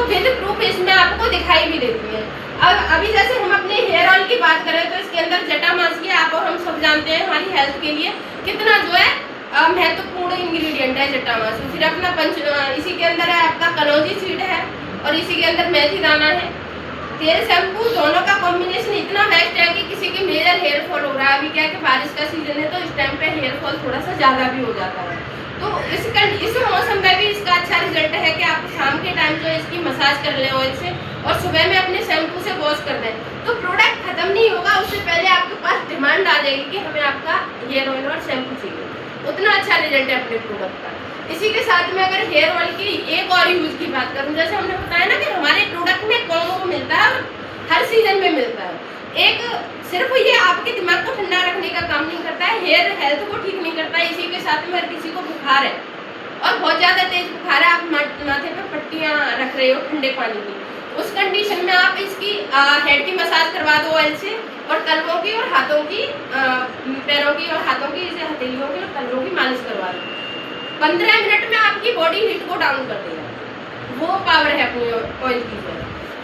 वो with proof इसमें आपको दिखाई भी देती है। अब अभी जैसे हम अपने हेयर ऑयल की बात करें तो इसके अंदर जटामांसी है, आप और हम सब जानते हैं हमारी हेल्थ के लिए कितना जो है महत्वपूर्ण इंग्रेडिएंट है जटामांसी। फिर अपना इसी के अंदर है आपका कलौंजी सीड है और इसी के अंदर मेथी दाना है। तेल शैम्पू दोनों का कॉम्बिनेशन इतना बेस्ट है कि किसी की मेजर हेयर फॉल हो रहा है, अभी क्या है कि बारिश का सीजन है तो इस टाइम पे हेयर फॉल थोड़ा सा ज़्यादा भी हो जाता है, तो इस मौसम में भी इसका अच्छा रिजल्ट है कि आप शाम के टाइम जो इसकी मसाज कर लें ऑयल से और सुबह में अपने शैम्पू से वॉश कर दें, तो प्रोडक्ट खत्म नहीं होगा, उससे पहले आपके पास डिमांड आ जाएगी कि हमें आपका हेयर ऑयल और शैम्पू चाहिए। उतना अच्छा रिजल्ट है अपने प्रोडक्ट का। इसी के साथ में अगर हेयर ऑयल की एक और यूज की बात करूं, जैसे हमने बताया ना कि हमारे प्रोडक्ट में कॉम्बो मिलता है और हर सीजन में मिलता है। एक सिर्फ ये आपके दिमाग को ठंडा रखने का काम नहीं करता है, हेयर हेल्थ को ठीक नहीं करता है, इसी के साथ में अगर किसी को बुखार है और बहुत ज़्यादा तेज बुखार है, आप माथे पे पट्टियाँ रख रहे हो ठंडे पानी की, उस कंडीशन में आप इसकी हेड की मसाज करवा दो ऑयल से और तलवों की और हाथों की, पैरों की और हाथों की, जैसे हथेलियों की और तलवों की मालिश करवा दो। 15 मिनट में आपकी बॉडी हीट को डाउन कर देगा, वो पावर है अपनी ऑयल की।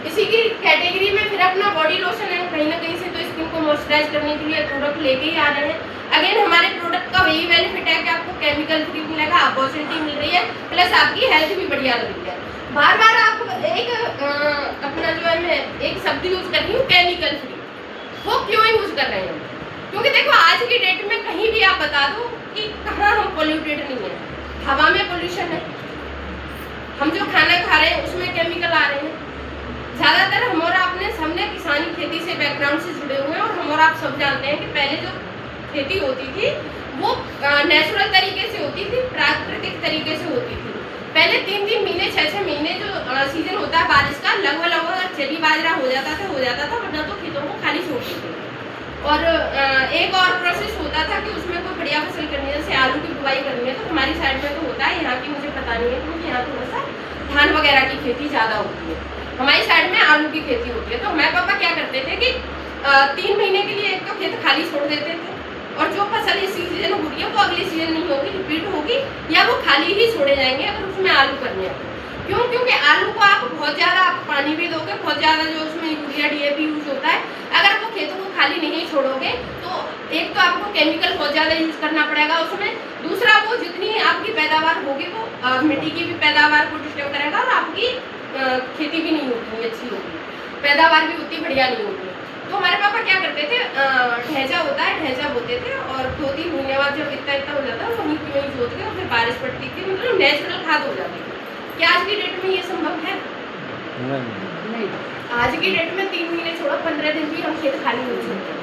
इसी की कैटेगरी में फिर अपना बॉडी लोशन है, कहीं ना कहीं से तो स्किन को मॉइस्चराइज करने के लिए प्रोडक्ट लेके ही आ रहे हैं। अगेन हमारे प्रोडक्ट का वही बेनिफिट है कि आपको केमिकल फ्री मिलेगा, अपॉर्चुनिटी मिल रही है, प्लस आपकी हेल्थ भी बढ़िया लग रही है। बार बार आप एक अपना जो है मैं एक शब्द यूज कर रही हूँ केमिकल फ्री, वो क्यों यूज कर रहे हैं? क्योंकि देखो आज की डेट में कहीं भी आप बता दो कि कहाँ हम पोल्यूटेड नहीं है, हवा में पोल्यूशन है, हम जो खाना खा रहे हैं उसमें केमिकल आ रहे हैं। ज़्यादातर हम और आपने हमने किसानी खेती से बैकग्राउंड से जुड़े हुए हैं और हम और आप सब जानते हैं कि पहले जो खेती होती थी वो नेचुरल तरीके से होती थी, प्राकृतिक तरीके से होती थी। पहले 3-3 महीने 6-6 महीने जो सीजन होता है बारिश का, लगभग चरी बाजरा हो जाता था, वरना तो खेतों को खाली छोड़ते थे। और एक और प्रोसेस होता था कि उसमें कोई बढ़िया फसल करनी है, जैसे आलू की बुवाई करनी है, तो हमारी साइड में तो होता है, यहाँ की मुझे पता नहीं है क्योंकि यहाँ थोड़ा सा धान वगैरह की खेती ज़्यादा होती है, हमारी साइड में आलू की खेती होती है। तो हमारे पापा क्या करते थे कि 3 महीने के लिए एक तो खेत खाली छोड़ देते थे और जो फसल इस सीजन हो रही है वो अगले सीजन नहीं होगी, रिपीट होगी, या वो खाली ही छोड़े जाएंगे अगर उसमें आलू करने हैं। क्यों? क्योंकि आलू को आप बहुत ज़्यादा आप पानी भी दोगे, बहुत ज़्यादा जो उसमें यूरिया DAP यूज होता है, अगर वो खेतों को खाली नहीं छोड़ोगे तो एक तो आपको केमिकल बहुत ज़्यादा यूज करना पड़ेगा उसमें, दूसरा वो जितनी आपकी पैदावार होगी वो मिट्टी की भी पैदावार को डिस्टर्ब करेगा और आपकी खेती भी नहीं होगी अच्छी होगी, पैदावार भी उतनी बढ़िया नहीं होगी। तो हमारे पापा क्या करते थे, ढैंचा होता है, ढैंचा बोते थे और 2-3 महीने बाद जब इतना हो जाता है वहीं की वहीं जोत के और फिर बारिश पड़ती थी, मतलब नेचुरल खाद हो जाती थी। क्या आज की डेट में ये संभव है? नहीं। आज की डेट में 3 महीने छोड़ो 15 दिन भी हम खेत खाली नहीं छोड़ते,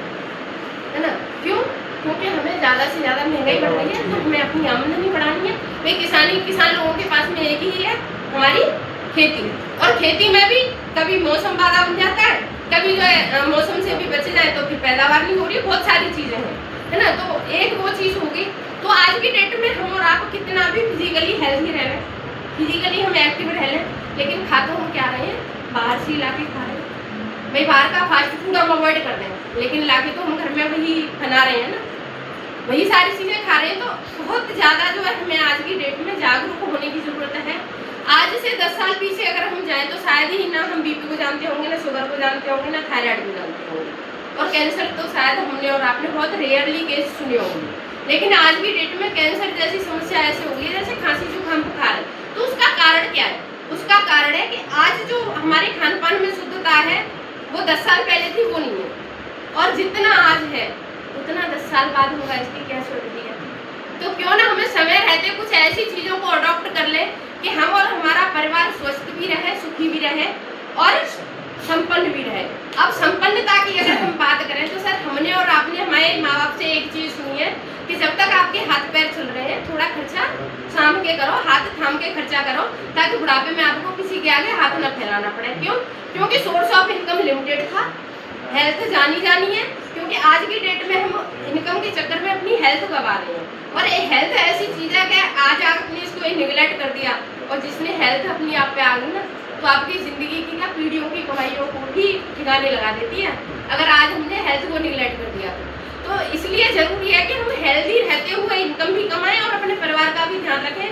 है ना? क्यों? क्योंकि हमें ज़्यादा से ज़्यादा महंगाई बढ़ रही है, तो हमें अपनी आमदनी बढ़ानी है। भाई किसान लोगों के पास में एक ही है, हमारी खेती, और खेती में भी कभी मौसम बाधा बन जाता है, कभी जो है मौसम से भी बचे जाए तो फिर पैदावार नहीं हो रही, बहुत सारी चीज़ें हैं, है ना? तो एक वो चीज़ होगी। तो आज की डेट में हम और आप कितना भी फिजिकली हेल्थी रह रहे हैं, फिजिकली हम एक्टिव रह लें, लेकिन खा तो हम क्या रहे हैं, बाहर से ला के खा रहे हैं। भाई बाहर का फास्ट फूड हम अवॉइड कर दें, लेकिन ला के तो हम घर में वही बना रहे हैं ना, वही सारी चीज़ें खा रहे हैं। तो बहुत ज़्यादा जो है हमें आज की डेट में जागरूक होने की ज़रूरत है। आज से 10 साल पीछे अगर हम जाएं तो शायद ही ना हम BP को जानते होंगे, ना शुगर को जानते होंगे, ना थायराइड को जानते होंगे, और कैंसर तो शायद हमने और आपने बहुत रेयरली केस सुने होंगे। लेकिन आज की डेट में कैंसर जैसी समस्या ऐसे हो गई है जैसे खांसी जुकाम बुखार। तो उसका कारण क्या है? उसका कारण है कि आज जो हमारे खान पान में शुद्धता है वो 10 साल पहले थी, वो नहीं है, और जितना आज है उतना 10 साल बाद होगा, इसकी क्या श्योरिटी है? तो क्यों ना हमें समय रहते कुछ ऐसी चीज़ों को अडॉप्ट कर ले कि हम और हमारा परिवार स्वस्थ भी रहे, सुखी भी रहे और संपन्न भी रहे। अब संपन्नता की अगर हम बात करें तो सर हमने और आपने हमारे माँ बाप से एक चीज़ सुनी है कि जब तक आपके हाथ पैर चल रहे हैं थोड़ा खर्चा साम के करो, हाथ थाम के खर्चा करो, ताकि बुढ़ापे में आपको किसी के आगे हाथ न फैलाना पड़े। क्यों? क्योंकि सोर्स ऑफ इनकम लिमिटेड था, हेल्थ जानी है, क्योंकि आज की डेट में हम इनकम के चक्कर में अपनी हेल्थ गवा रहे हैं। और ये हेल्थ ऐसी चीज़ है कि आज आपने इसको निगलेक्ट कर दिया, और जिसने हेल्थ अपनी आप पे आ गई ना तो आपकी ज़िंदगी की ना पीढ़ियों की कमाइयों को भी ठिकाने लगा देती है, अगर आज हमने हेल्थ को निगलेक्ट कर दिया तो इसलिए ज़रूरी है कि हम हेल्दी रहते हुए इनकम भी कमाएं और अपने परिवार का भी ध्यान रखें।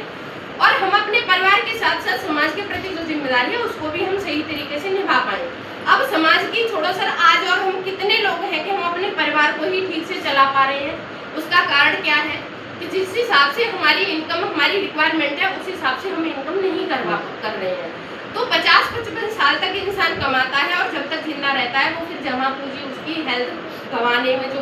और हम अपने परिवार के साथ साथ समाज के प्रति जो जिम्मेदारी है उसको भी हम सही तरीके से निभा पाए। अब समाज की छोड़ो सर, आज और हम कितने लोग हैं कि हम अपने परिवार को ही ठीक से चला पा रहे हैं। उसका कारण क्या है कि जिस हिसाब से हमारी इनकम, हमारी रिक्वायरमेंट है, उस हिसाब से हम इनकम नहीं कर रहे हैं। तो 50-55 साल तक इंसान कमाता है और जब तक जिंदा रहता है वो फिर जमा पूंजी उसकी हेल्थ गंवाने में जो